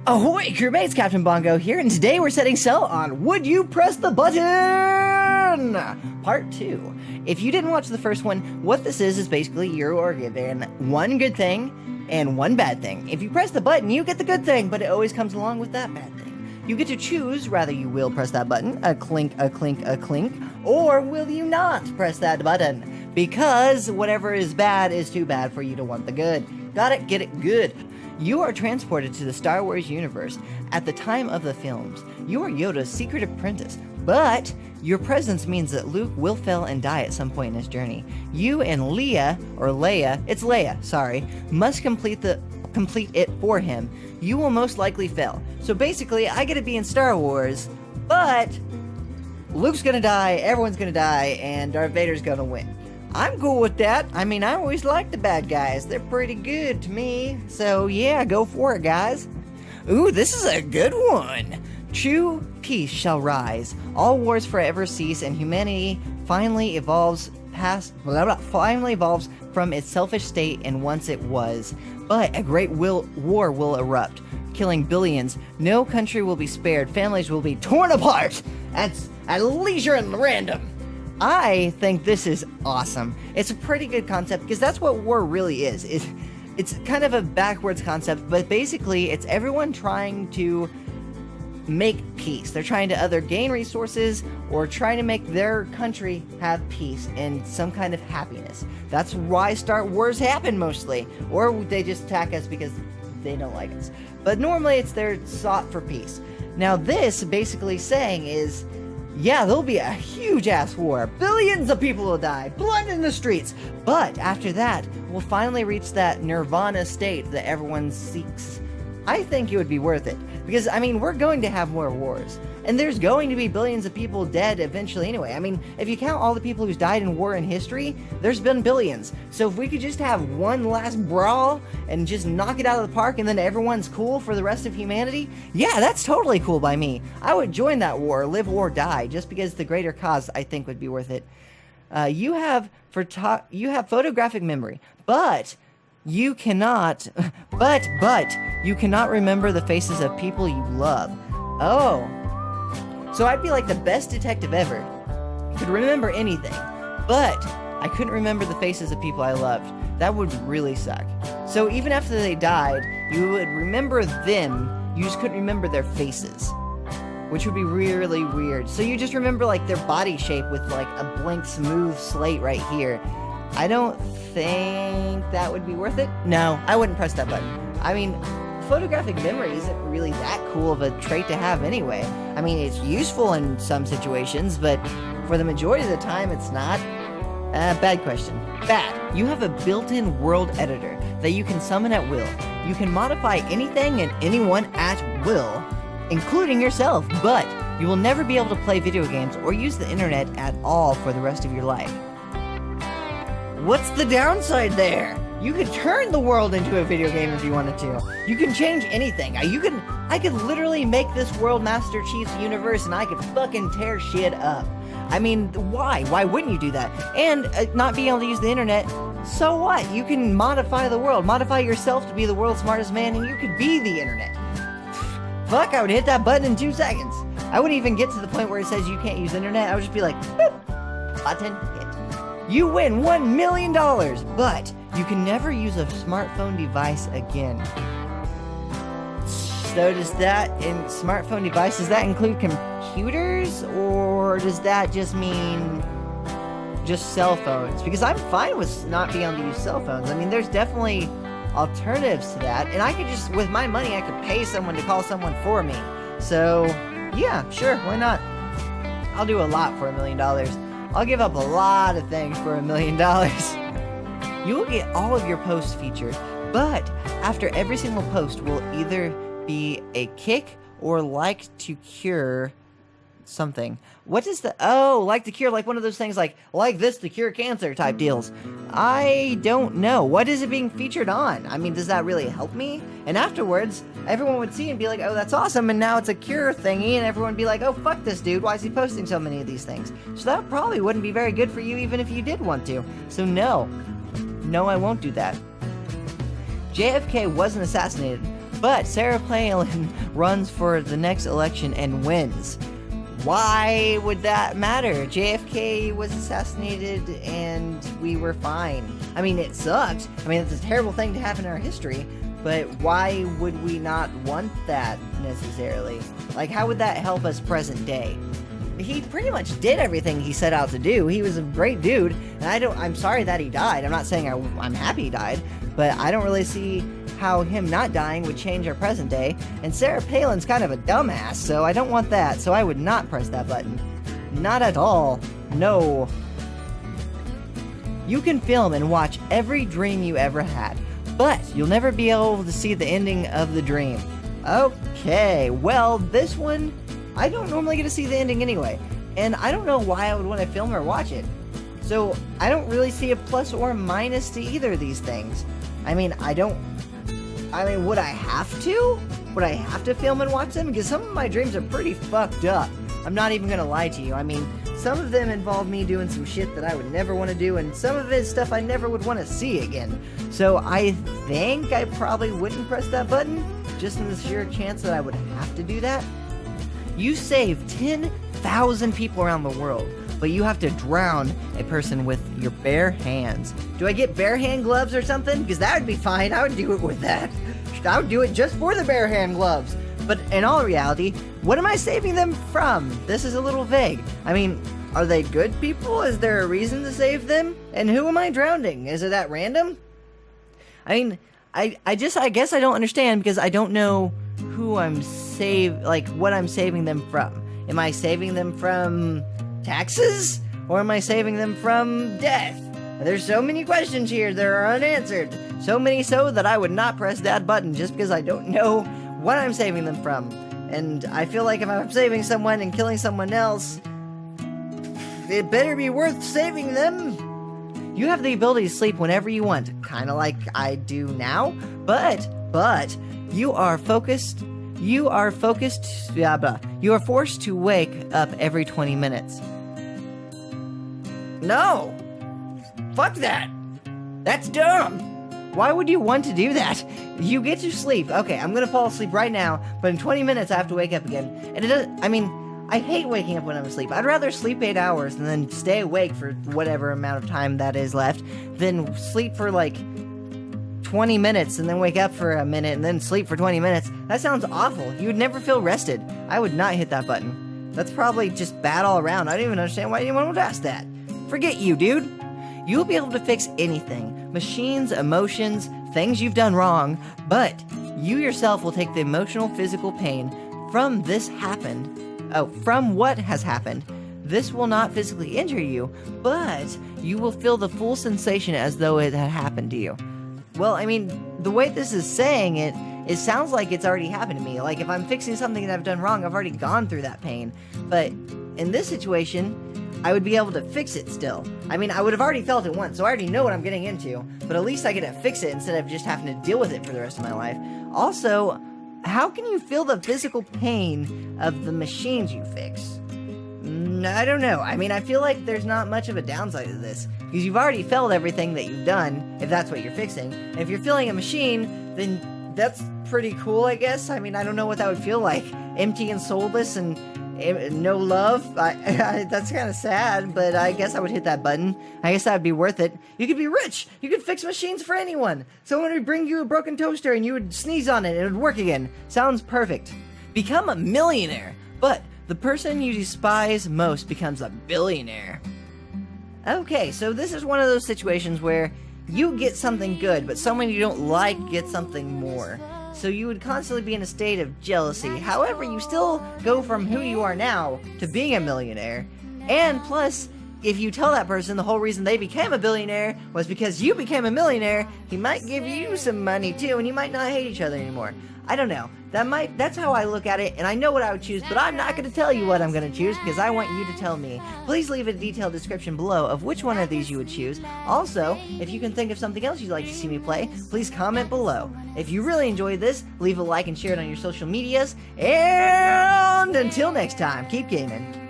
Ahoy, crewmates! Captain Bongo here, and today we're setting sail on Would You Press the Button? Part 2. If you didn't watch the first one, what this is basically you are given one good thing and one bad thing. If you press the button, you get the good thing, but it always comes along with that bad thing. You get to choose whether you will press that button, a clink, a clink, a clink, or will you not press that button? Because whatever is bad is too bad for you to want the good. Got it? Get it? Good. You are transported to the Star Wars universe at the time of the films. You are Yoda's secret apprentice, but your presence means that Luke will fail and die at some point in his journey. You and Leia, sorry, must complete it for him. You will most likely fail. So basically, I get to be in Star Wars, but Luke's gonna die, everyone's gonna die, and Darth Vader's gonna win. I'm cool with that. I mean, I always like the bad guys. They're pretty good to me. So yeah, go for it, guys. Ooh, this is a good one. True peace shall rise. All wars forever cease, and humanity finally evolves from its selfish state and once it was. But a great war will erupt, killing billions. No country will be spared. Families will be torn apart at leisure and random. I think this is awesome. It's a pretty good concept because that's what war really is. It's kind of a backwards concept, but basically it's everyone trying to make peace. They're trying to either gain resources or trying to make their country have peace and some kind of happiness. That's why Star Wars happen mostly. Or they just attack us because they don't like us. But normally it's they're sought for peace. Now this basically saying is, yeah, there'll be a huge-ass war. Billions of people will die. Blood in the streets. But after that, we'll finally reach that nirvana state that everyone seeks. I think it would be worth it. Because, I mean, we're going to have more wars. And there's going to be billions of people dead eventually anyway. I mean, if you count all the people who's died in war in history, there's been billions. So if we could just have one last brawl and just knock it out of the park and then everyone's cool for the rest of humanity, yeah, that's totally cool by me. I would join that war, live or die, just because the greater cause I think would be worth it. You have photographic memory, but you cannot, you cannot remember the faces of people you love. Oh. So I'd be like the best detective ever. Could remember anything, but I couldn't remember the faces of people I loved. That would really suck. So even after they died, you would remember them, you just couldn't remember their faces, which would be really weird. So you just remember like their body shape with like a blank smooth slate right here. I don't think that would be worth it. No, I wouldn't press that button. I mean, photographic memory isn't really that cool of a trait to have anyway. I mean, it's useful in some situations, but for the majority of the time, it's not. Bad question. Bad. You have a built-in world editor that you can summon at will. You can modify anything and anyone at will, including yourself, but you will never be able to play video games or use the internet at all for the rest of your life. What's the downside there? You could turn the world into a video game if you wanted to. You can change anything. I could literally make this world Master Chief's universe and I could fucking tear shit up. I mean, why? Why wouldn't you do that? And not being able to use the internet, so what? You can modify the world. Modify yourself to be the world's smartest man and you could be the internet. Fuck, I would hit that button in 2 seconds. I wouldn't even get to the point where it says you can't use the internet. I would just be like, boop, button hit. You win $1 million, but you can never use a smartphone device again. So does that, in smartphone device, does that include computers? Or does that just mean just cell phones? Because I'm fine with not being able to use cell phones. I mean, there's definitely alternatives to that. And I could just, with my money, I could pay someone to call someone for me. So, yeah, sure, why not? I'll do a lot for $1 million. I'll give up a lot of things for $1 million. You will get all of your posts featured, but after every single post will either be a kick or like to cure something. What is the... Oh, like to cure, like one of those things like this to cure cancer type deals. I don't know. What is it being featured on? I mean, does that really help me? And afterwards, everyone would see and be like, oh, that's awesome, and now it's a cure thingy, and everyone would be like, oh, fuck this dude, why is he posting so many of these things? So that probably wouldn't be very good for you even if you did want to. So no. No, I won't do that. JFK wasn't assassinated. But Sarah Palin runs for the next election and wins. Why would that matter? JFK was assassinated and we were fine. I mean, it sucks. I mean, it's a terrible thing to happen in our history, but why would we not want that necessarily? Like, how would that help us present day? He pretty much did everything he set out to do. He was a great dude, and I'm sorry that he died. I'm not saying I'm happy he died, but I don't really see how him not dying would change our present day. And Sarah Palin's kind of a dumbass, so I don't want that, so I would not press that button. Not at all. No. You can film and watch every dream you ever had, but you'll never be able to see the ending of the dream. Okay, well, this one, I don't normally get to see the ending anyway, and I don't know why I would want to film or watch it. So, I don't really see a plus or minus to either of these things. I mean, would I have to? Would I have to film and watch them? Because some of my dreams are pretty fucked up. I'm not even gonna lie to you. I mean, some of them involve me doing some shit that I would never want to do, and some of it is stuff I never would want to see again. So I think I probably wouldn't press that button, just in the sheer chance that I would have to do that. You save 10,000 people around the world, but you have to drown a person with your bare hands. Do I get bare hand gloves or something? Because that would be fine. I would do it with that. I would do it just for the bare hand gloves. But in all reality, what am I saving them from? This is a little vague. I mean, are they good people? Is there a reason to save them? And who am I drowning? Is it at random? I mean, I guess I don't understand because I don't know who what I'm saving them from. Am I saving them from taxes? Or am I saving them from death? There's so many questions here that are unanswered. So many so that I would not press that button just because I don't know what I'm saving them from. And I feel like if I'm saving someone and killing someone else, it better be worth saving them. You have the ability to sleep whenever you want, kind of like I do now, but you are forced to wake up every 20 minutes. No! Fuck that! That's dumb! Why would you want to do that? You get to sleep. Okay, I'm gonna fall asleep right now, but in 20 minutes I have to wake up again. And I hate waking up when I'm asleep. I'd rather sleep 8 hours and then stay awake for whatever amount of time that is left than sleep for like 20 minutes and then wake up for a minute and then sleep for 20 minutes. That sounds awful. You would never feel rested. I would not hit that button. That's probably just bad all around. I don't even understand why anyone would ask that. Forget you, dude. You'll be able to fix anything. Machines, emotions, things you've done wrong, but you yourself will take the emotional, physical pain from what has happened. This will not physically injure you, but you will feel the full sensation as though it had happened to you. Well, I mean, the way this is saying it sounds like it's already happened to me. Like, if I'm fixing something that I've done wrong, I've already gone through that pain. But in this situation, I would be able to fix it still. I mean, I would have already felt it once, so I already know what I'm getting into, but at least I get to fix it instead of just having to deal with it for the rest of my life. Also, how can you feel the physical pain of the machines you fix? I don't know. I mean, I feel like there's not much of a downside to this, because you've already felt everything that you've done, if that's what you're fixing. And if you're filling a machine, then that's pretty cool, I guess. I mean, I don't know what that would feel like. Empty and soulless and no love. That's kind of sad, but I guess I would hit that button. I guess that would be worth it. You could be rich. You could fix machines for anyone. Someone would bring you a broken toaster and you would sneeze on it and it would work again. Sounds perfect. Become a millionaire, but the person you despise most becomes a billionaire. Okay, so this is one of those situations where you get something good, but someone you don't like gets something more. So you would constantly be in a state of jealousy. However, you still go from who you are now to being a millionaire. And plus, if you tell that person the whole reason they became a billionaire was because you became a millionaire, he might give you some money too, and you might not hate each other anymore. I don't know. That's how I look at it, and I know what I would choose, but I'm not going to tell you what I'm going to choose because I want you to tell me. Please leave a detailed description below of which one of these you would choose. Also, if you can think of something else you'd like to see me play, please comment below. If you really enjoyed this, leave a like and share it on your social medias, and until next time, keep gaming.